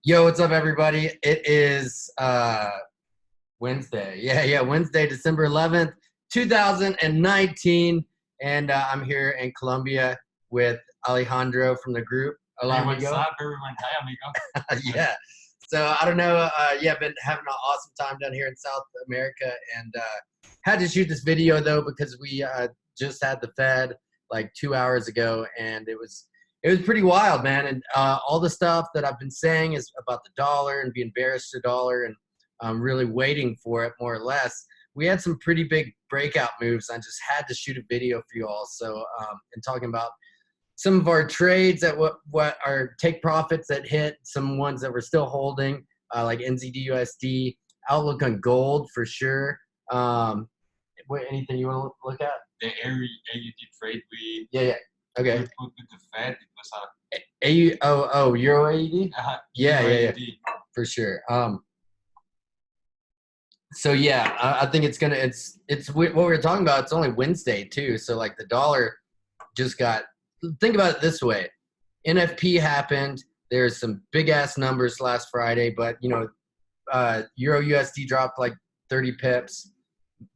Yo, what's up, everybody? It is Wednesday. Yeah, Wednesday, December 11th, 2019. And I'm here in Colombia with Alejandro from the group. Hola, Hey, what's amigo. up, everyone? Hi, amigo. Yeah. So I don't know. Yeah, been having an awesome time down here in South America, and had to shoot this video though because we just had the Fed like 2 hours ago, and it was pretty wild, man. And all the stuff that I've been saying is about the dollar and being bearish to the dollar, and really waiting for it more or less. We had some pretty big breakout moves. I just had to shoot a video for you all. So and talking about some of our trades that what are take profits that hit, some ones that we're still holding, like NZDUSD, outlook on gold for sure. Anything you want to look at? The AUD trade we Okay. we put with the Fed, it was AU Euro AUD? Yeah, for sure. So yeah, I think it's what we were talking about. It's only Wednesday too, so like the dollar just got. Think about it this way: NFP happened. There's some big ass numbers last Friday, but you know, Euro USD dropped like 30 pips,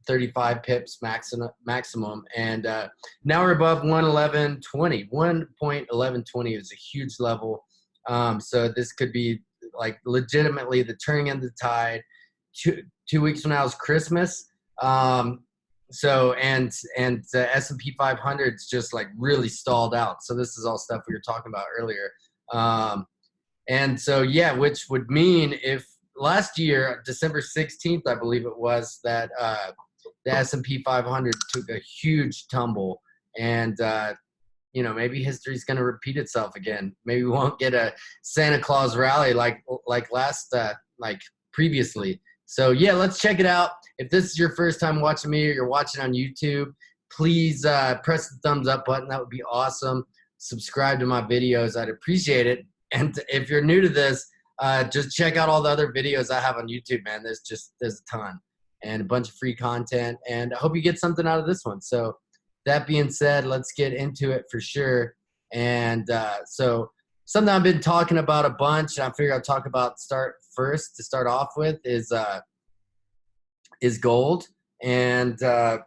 35 pips maximum, and now we're above 111.20. 1.1120 is a huge level. So this could be like legitimately the turning of the tide. 2 weeks from now is Christmas. So and the S&P 500 is just like really stalled out. So this is all stuff we were talking about earlier. And so yeah, which would mean if last year, December 16th, I believe it was, that the S&P 500 took a huge tumble, and you know, maybe history's going to repeat itself again. Maybe we won't get a Santa Claus rally like last like previously. So yeah, let's check it out. If this is your first time watching me or you're watching on YouTube, please press the thumbs up button. That would be awesome. Subscribe to my videos. I'd appreciate it. And if you're new to this, just check out all the other videos I have on YouTube, man. There's a ton and a bunch of free content. And I hope you get something out of this one. So that being said, let's get into it for sure. And so something I've been talking about a bunch, and I figure I'll talk about to start off with is gold. And I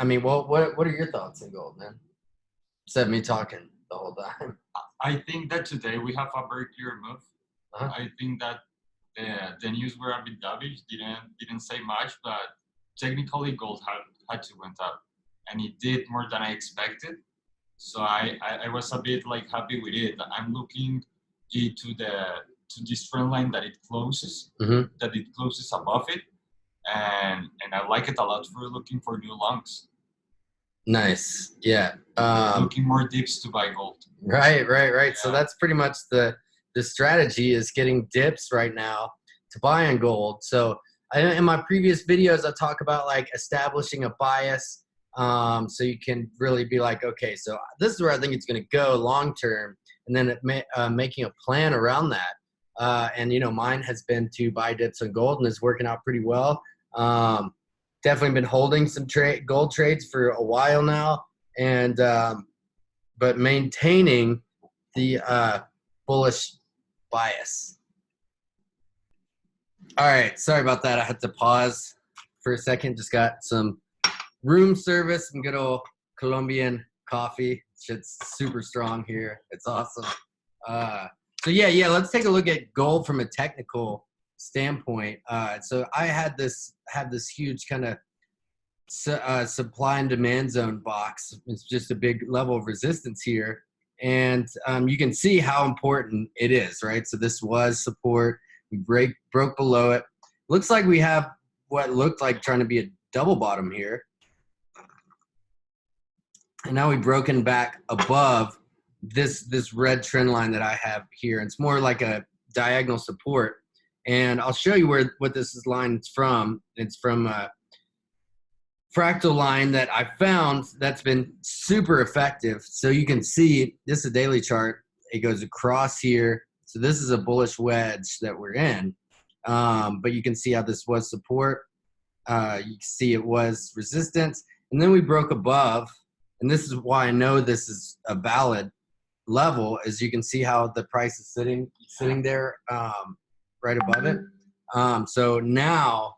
mean, well, what are your thoughts on gold, man? Instead of me talking the whole time. I think that today we have a very clear move. I think that the news were a bit dovish, didn't say much, but technically gold had to went up, and it did more than I expected. So I was a bit like happy with it. I'm looking to this trend line that it closes, that it closes above it, and I like it a lot for looking for new longs. Nice, yeah. Looking more dips to buy gold. Right. Yeah. So that's pretty much the strategy, is getting dips right now to buy on gold. So in my previous videos, I talk about like establishing a bias. So you can really be like, okay, so this is where I think it's going to go long term, and then making a plan around that. And you know, mine has been to buy dips on gold, and it's working out pretty well. Definitely been holding some gold trades for a while now, and but maintaining the bullish bias. All right, sorry about that. I had to pause for a second. Just got some room service and good old Colombian coffee. Shit's super strong here. It's awesome. So yeah, let's take a look at gold from a technical standpoint. So I had this huge kind of supply and demand zone box. It's just a big level of resistance here, and you can see how important it is, right? So this was support. We broke below it. Looks like we have what looked like trying to be a double bottom here. And now we've broken back above this red trend line that I have here. It's more like a diagonal support. And I'll show you what this line is from. It's from a fractal line that I found that's been super effective. So you can see this is a daily chart. It goes across here. So this is a bullish wedge that we're in. But you can see how this was support. You can see it was resistance. And then we broke above. And this is why I know this is a valid level is you can see how the price is sitting there right above it. So now,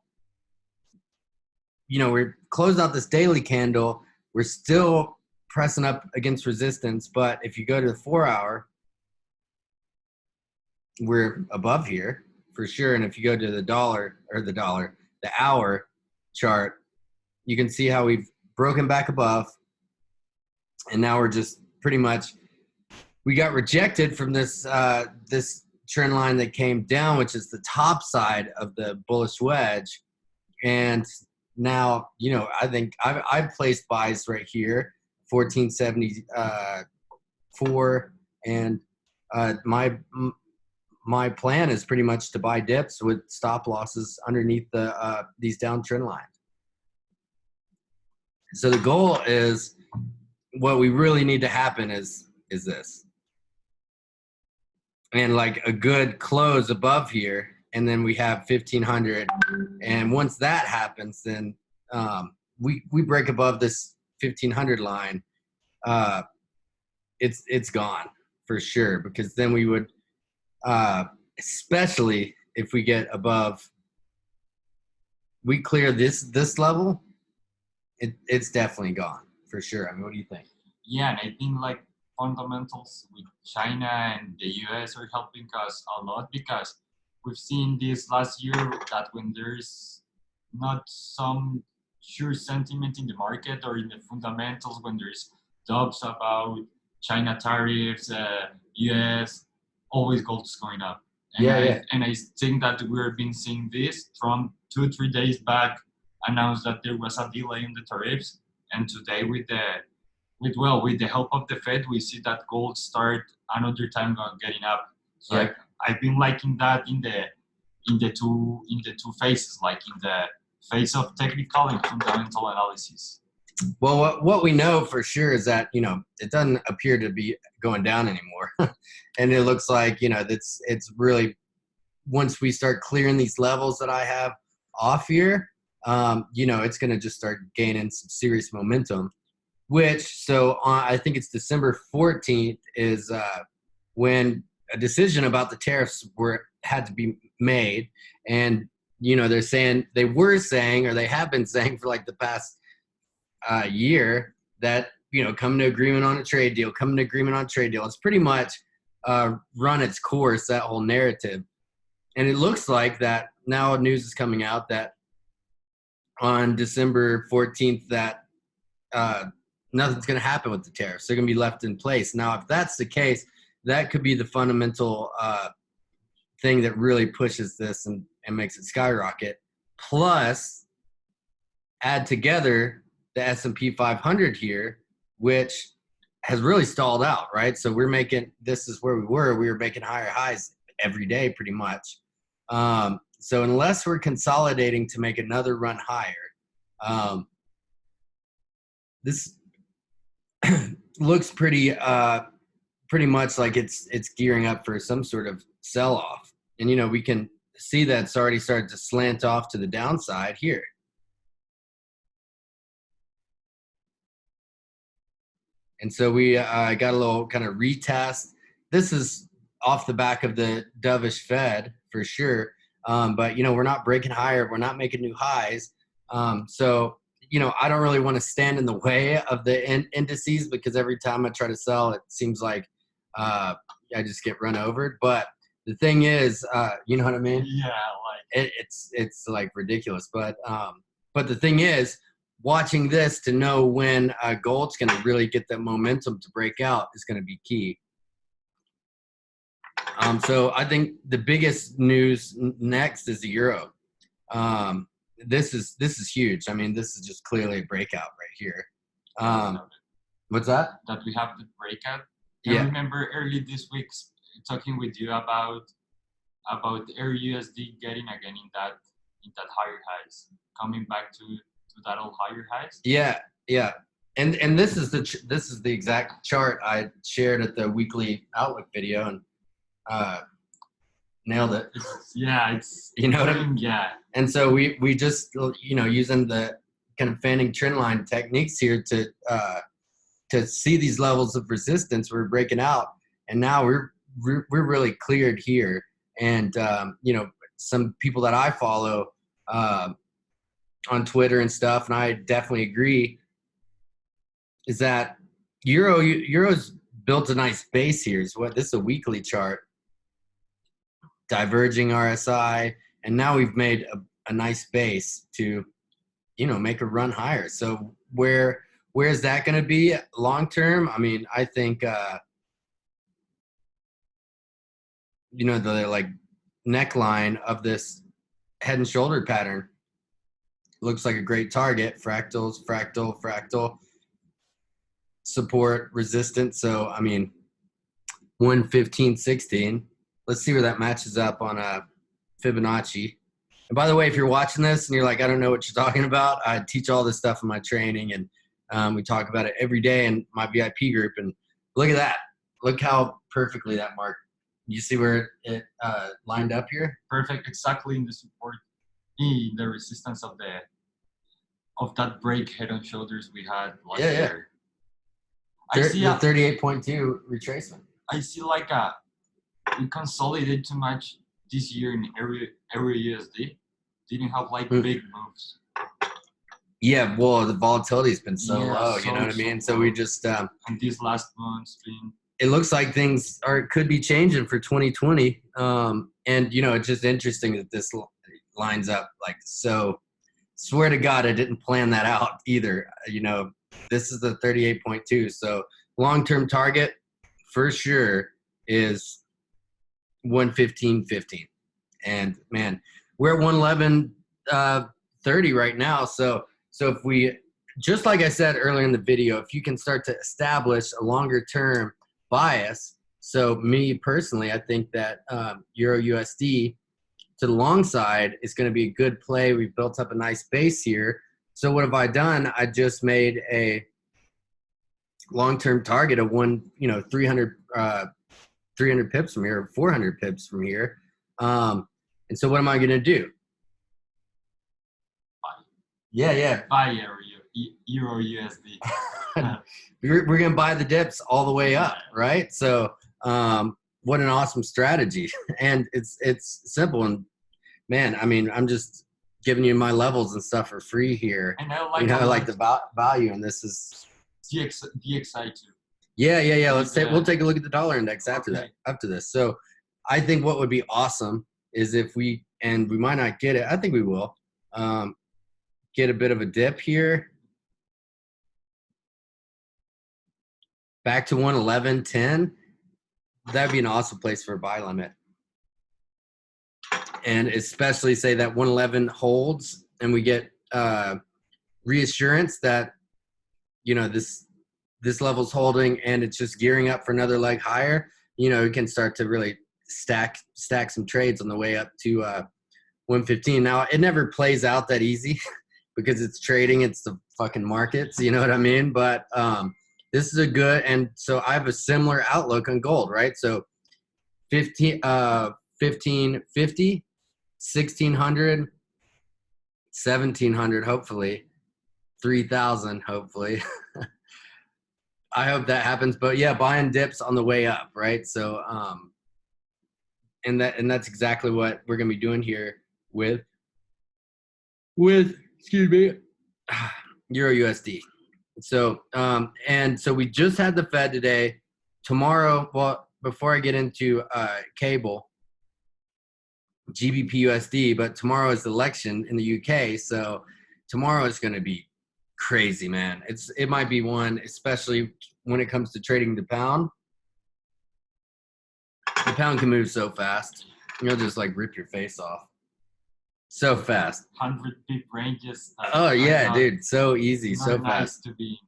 you know, we're closed out this daily candle. We're still pressing up against resistance, but if you go to the 4-hour, we're above here for sure. And if you go to the hour chart, you can see how we've broken back above, and now we're just pretty much, we got rejected from this this trend line that came down, which is the top side of the bullish wedge. And now, you know, I think I've placed buys right here, 1474, and my plan is pretty much to buy dips with stop losses underneath the these downtrend lines. So the goal is, what we really need to happen is this, and like a good close above here, and then we have 1500, and once that happens, then we break above this 1500 line. It's gone for sure, because then we would, especially if we get above, we clear this level, it's definitely gone for sure. I mean, what do you think? Yeah, and I think like fundamentals with China and the US are helping us a lot, because we've seen this last year that when there's not some sure sentiment in the market or in the fundamentals, when there's doubts about China tariffs, US, always gold is going up. And I think that we've been seeing this. Trump 2-3 days back announced that there was a delay in the tariffs, and today with the help of the Fed, we see that gold start another time getting up. So I've been liking that in the two phases, like in the phase of technical and fundamental analysis. Well, what we know for sure is that, you know, it doesn't appear to be going down anymore. And it looks like, you know, it's really, once we start clearing these levels that I have off here, you know, it's going to just start gaining some serious momentum, I think it's December 14th is when a decision about the tariffs had to be made. And, you know, they were saying, or they have been saying for like the past year, that, you know, coming to agreement on a trade deal. It's pretty much run its course, that whole narrative. And it looks like that now news is coming out that on December 14th that nothing's going to happen with the tariffs. They're going to be left in place. Now, if that's the case, that could be the fundamental thing that really pushes this and makes it skyrocket. Plus, add together the S&P 500 here, which has really stalled out, right? So this is where we were making higher highs every day pretty much. So unless we're consolidating to make another run higher, this looks pretty much like it's gearing up for some sort of sell-off. And, you know, we can see that it's already started to slant off to the downside here. And so we got a little kind of retest. This is off the back of the dovish Fed for sure. But, you know, we're not breaking higher. We're not making new highs. So, you know, I don't really want to stand in the way of the indices, because every time I try to sell, it seems like I just get run over. But the thing is, you know what I mean? Yeah, like it's like ridiculous. But the thing is, watching this to know when gold's going to really get that momentum to break out is going to be key. So I think the biggest news next is the euro. This is huge. I mean, this is just clearly a breakout right here. What's that? That we have the breakout. Yeah. I remember early this week talking with you about AUDUSD getting again in that higher highs, coming back to that old higher highs. Yeah. And this is the exact chart I shared at the weekly Outlook video, and nailed it. Yeah, it's, you know what I mean? Yeah. And so we just, you know, using the kind of fanning trend line techniques here to see these levels of resistance we're breaking out. and now we're really cleared here. And you know, some people that I follow on Twitter and stuff, and I definitely agree, is that Euro's built a nice base here. Is what this is a weekly chart, diverging RSI, and now we've made a nice base to, you know, make a run higher. So where is that going to be long term? I mean, I think you know, the like neckline of this head and shoulder pattern looks like a great target. Fractals, fractal, support, resistance. So I mean, 115.16. Let's see where that matches up on a Fibonacci. And by the way, if you're watching this and you're like, I don't know what you're talking about, I teach all this stuff in my training, and we talk about it every day in my VIP group. And look at that. Look how perfectly that marked. You see where it lined up here? Perfect, exactly in the support, in the resistance of that break head and shoulders we had last year. I see the 38.2 retracement. I see like we consolidated too much this year in EURUSD. Didn't have like big moves. Yeah, well, the volatility has been so low, you know what I mean? So we just and these last months been. It looks like things could be changing for 2020. And you know, it's just interesting that this lines up like so. Swear to God, I didn't plan that out either. You know, this is the 38.2. So long-term target for sure is 115.15. And man, we're at 111.30 right now. So if we, just like I said earlier in the video, if you can start to establish a longer-term bias. So me personally, I think that EURUSD to the long side is going to be a good play. We've built up a nice base here. So what have I done? I just made a long-term target of 300 pips from here, 400 pips from here. And so what am I going to do? Buy EURUSD. We're going to buy the dips all the way up, right? So what an awesome strategy. And it's simple. And man, I mean, I'm just giving you my levels and stuff for free here. And I like, you know, like the value, and this is DXI too. Yeah. We'll take a look at the dollar index after this. So I think what would be awesome is if we might not get it. I think we will get a bit of a dip here. Back to 111.10. That'd be an awesome place for a buy limit. And especially say that 111 holds and we get reassurance that, you know, this level's holding and it's just gearing up for another leg higher. You know, you can start to really stack some trades on the way up to 115. Now, it never plays out that easy because it's trading. It's the fucking markets. You know what I mean? But this is a good, and so I have a similar outlook on gold, right? So 1550, 1600, 1700, hopefully 3000, hopefully. I hope that happens, but yeah, buying dips on the way up, right? So and that's exactly what we're gonna be doing here with excuse me, EURUSD. So and so we just had the Fed today. Tomorrow, well, before I get into cable, GBP USD, but tomorrow is the election in the UK, so tomorrow is going to be crazy, man. It might be one, especially when it comes to trading the pound. The pound can move so fast. You'll just like rip your face off. So fast. 100 pip ranges. Oh yeah, dude, so easy, so nice fast. To be.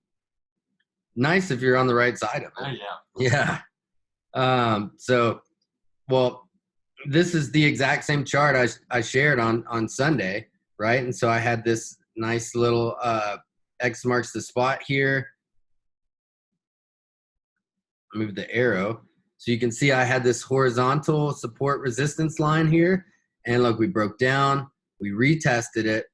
Nice if you're on the right side of it. Oh yeah. Yeah. So, well, this is the exact same chart I shared on Sunday, right? And so I had this nice little X marks the spot here. Move the arrow. So you can see I had this horizontal support resistance line here. And look, we broke down, we retested it,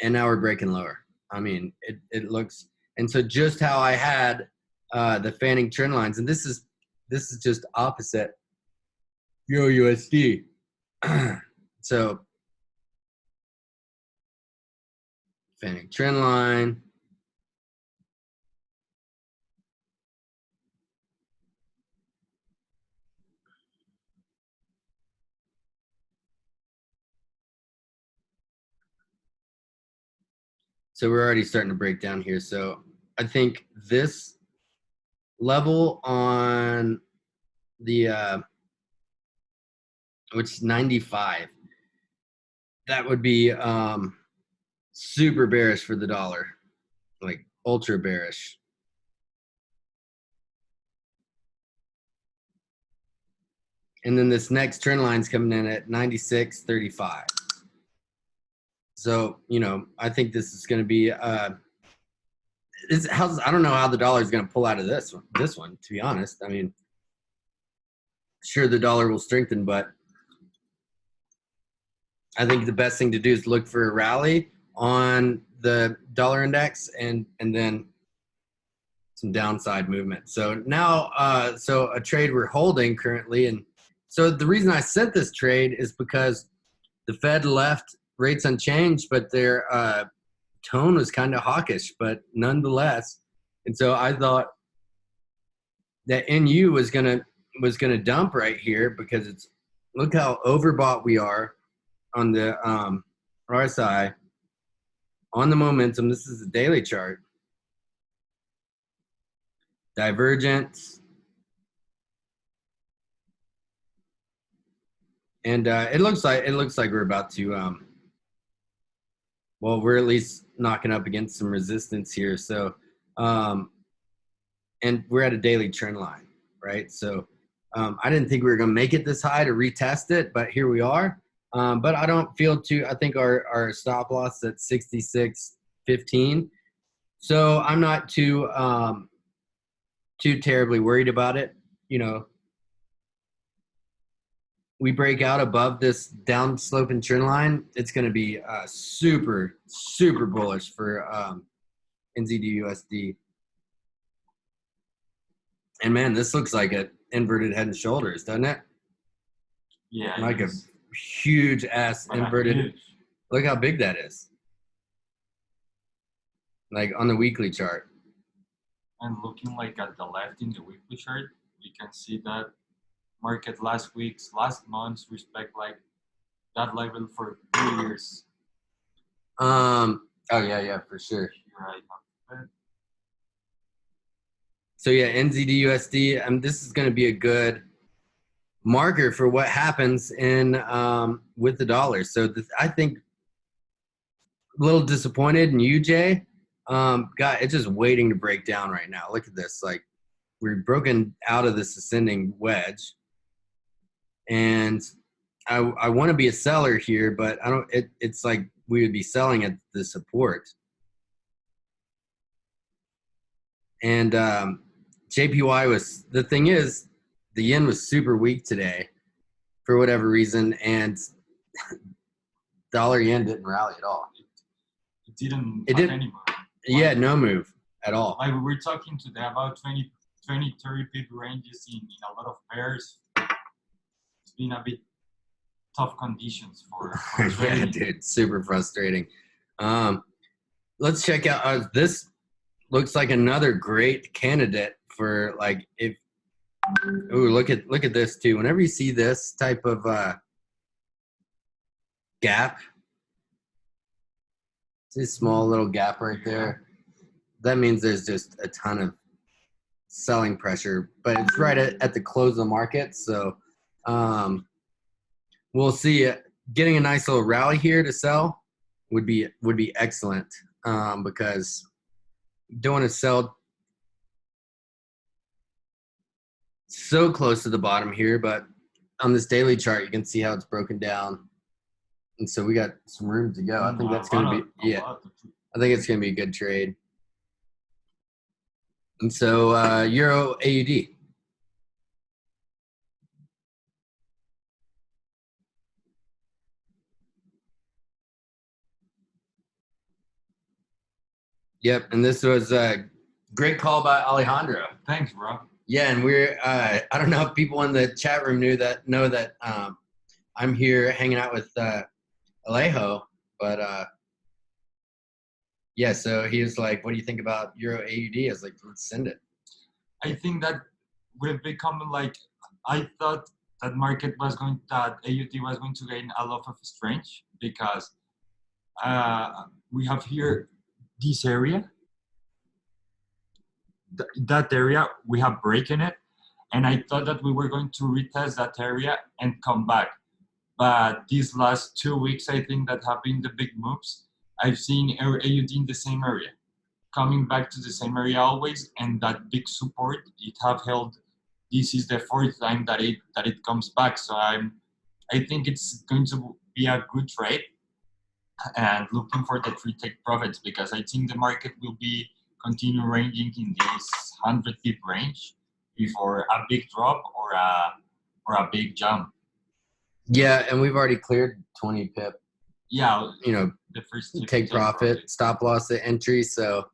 and now we're breaking lower. I mean, it looks, and so just how I had the fanning trend lines, and this is this is just opposite Euro USD. So fanning trend line. So we're already starting to break down here. So I think this level on the which is 95, that would be super bearish for the dollar, like ultra bearish. And then this next trend line's coming in at 96.35. So, you know, I think this is going to be I don't know how the dollar is going to pull out of this one, to be honest. I mean, sure, the dollar will strengthen, but I think the best thing to do is look for a rally on the dollar index and then some downside movement. So now, so a trade we're holding currently, and so the reason I sent this trade is because the Fed left rates unchanged, but their tone was kind of hawkish, but nonetheless. And so I thought that NU was gonna dump right here because it's, look how overbought we are on the RSI, on the momentum. This is the daily chart. Divergence. And it looks like we're about to well, we're at least knocking up against some resistance here. So and we're at a daily trend line, right? So I didn't think we were going to make it this high to retest it, but here we are. But I don't feel too, I think our stop loss is at 66.15. So I'm not too terribly worried about it. You know, we break out above this down sloping trend line, it's going to be super, super bullish for NZDUSD. And man, this looks like an inverted head and shoulders, doesn't it? Yeah. Like a huge ass inverted. Huge. Look how big that is. Like on the weekly chart. And looking like at the left in the weekly chart, we can see that market last month's respect like that level for 3 years. Oh yeah, for sure. Right. So yeah, NZDUSD. This is going to be a good marker for what happens in with the dollar. So I think a little disappointed in UJ. God, it's just waiting to break down right now. Look at this. Like we're broken out of this ascending wedge, and I want to be a seller here, but I don't. It's like we would be selling at the support. And JPY was, the thing is, the yen was super weak today for whatever reason, and dollar yen didn't rally at all. It didn't any move. Yeah, no move at all. Like we were talking today about 20, 30 pip ranges in a lot of pairs. It's been a bit tough conditions for Yeah, dude, super frustrating. Let's check out this. Looks like another great candidate for like if. Ooh, look at this too. Whenever you see this type of gap, see a small little gap right there. That means there's just a ton of selling pressure, but it's right at the close of the market. So we'll see. Getting a nice little rally here to sell would be excellent because you don't want to sell so close to the bottom here, but on this daily chart, you can see how it's broken down. And so we got some room to go. I think that's going to be, I think it's going to be a good trade. And so Euro AUD. Yep, and this was a great call by Alejandro. Thanks, bro. Yeah, and we're I don't know if people in the chat room know that I'm here hanging out with Alejo, but yeah, so he was like, what do you think about Euro AUD? I was like, let's send it. I think that we've become like, I thought that that AUD was going to gain a lot of strength because we have here this area, that area, we have broken it. And I thought that we were going to retest that area and come back. But these last 2 weeks, I think that have been the big moves. I've seen AUD in the same area, coming back to the same area always, and that big support it have held. This is the fourth time that it comes back. So I think it's going to be a good trade, and looking for the free take profits, because I think the market will be continue ranging in this 100 pip range before a big drop or a big jump. Yeah, and we've already cleared 20 pip. Yeah, you know, the first take profit, stop loss at entry. So,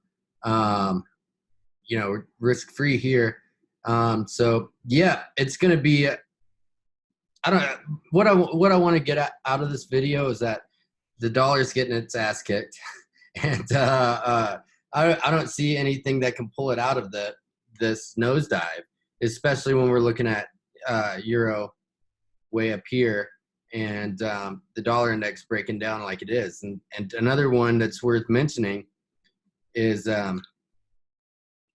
you know, risk free here. So yeah, it's gonna be. I don't. What I want to get out of this video is that the dollar's getting its ass kicked, and I don't see anything that can pull it out of this nosedive, especially when we're looking at euro way up here, and the dollar index breaking down like it is. And another one that's worth mentioning is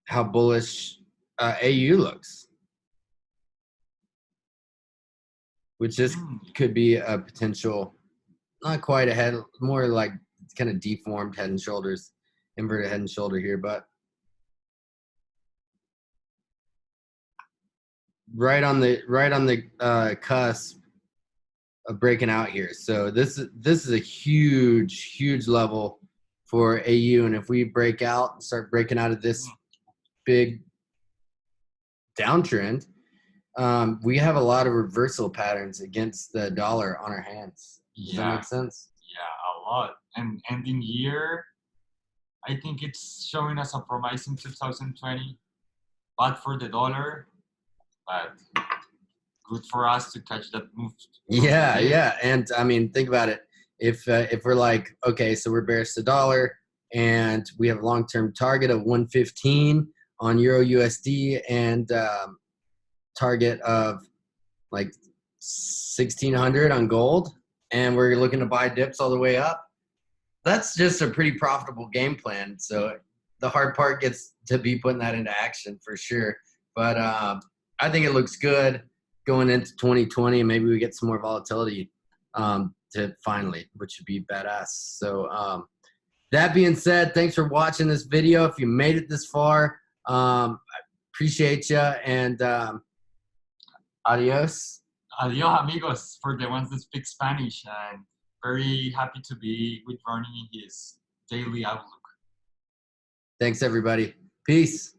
how bullish AU looks, which this could be a potential, not quite a head, more like it's kind of deformed head and shoulders, inverted head and shoulder here, but right on the cusp of breaking out here. So this is a huge level for AU, and if we break out and start breaking out of this big downtrend, we have a lot of reversal patterns against the dollar on our hands. Does that make sense? Yeah, a lot. And ending year, I think it's showing us a promising 2020. Bad for the dollar, but good for us to catch that move. Yeah. And I mean, think about it. If we're like, okay, so we're bearish the dollar, and we have a long-term target of 115 on Euro USD, and target of like 1600 on gold, and we're looking to buy dips all the way up, that's just a pretty profitable game plan. So the hard part gets to be putting that into action for sure. But I think it looks good going into 2020, and maybe we get some more volatility to finally, which would be badass. So that being said, thanks for watching this video. If you made it this far, I appreciate you, and adios. Adios, amigos, for the ones that speak Spanish. And very happy to be with Ronnie in his daily outlook. Thanks, everybody. Peace.